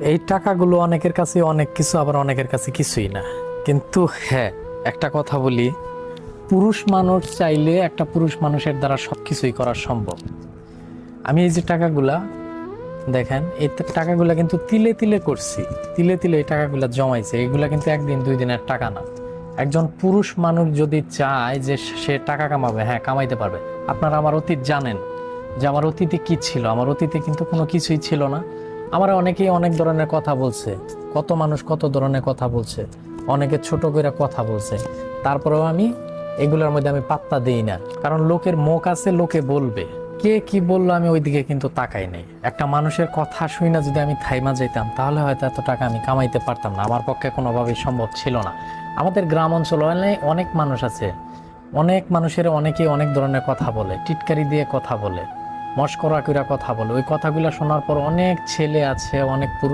এই টাকাগুলো অনেকের কাছে অনেক কিছু, আবার অনেকের কাছে কিছুই না। কিন্তু হ্যাঁ, একটা কথা বলি, পুরুষ মানুষ চাইলে একটা পুরুষ মানুষের দ্বারা সবকিছুই করা সম্ভব। আমি এই যে টাকাগুলা দেখেন, এই টাকাগুলা কিন্তু তিলে তিলে করছি, তিলে তিলে এই টাকাগুলা জমাইছে। এগুলা কিন্তু একদিন দুই দিনের টাকা না। একজন পুরুষ মানুষ যদি চায় যে সে টাকা কামাবে, হ্যাঁ কামাইতে পারবে। আপনারা আমার অতীত জানেন যে আমার অতীতে কি ছিল। আমার অতীতে কিন্তু কোনো কিছুই ছিল না। আমার অনেকেই অনেক ধরনের কথা বলছে, কত মানুষ কত ধরনের কথা বলছে, অনেকে ছোট করে কথা বলছে। তারপরেও আমি এগুলোর মধ্যে আমি পাত্তা দিই না, কারণ লোকের মুখ আছে, লোকে বলবে। কে কি বললো আমি ওইদিকে কিন্তু তাকাই নাই। একটা মানুষের কথা শুই না যদি আমি থাইমা যাইতাম, তাহলে হয়তো এত টাকা আমি কামাইতে পারতাম না। আমার পক্ষে কোনোভাবেই সম্ভব ছিল না। আমাদের গ্রাম অঞ্চল অনেক মানুষ আছে, অনেক মানুষের অনেকেই অনেক ধরনের কথা বলে, টিটকারি দিয়ে কথা বলে, মস্করা কইরা কথা বলে। ওই কথাগুলো শোনার পর অনেক ছেলে আছে, অনেক পুরুষ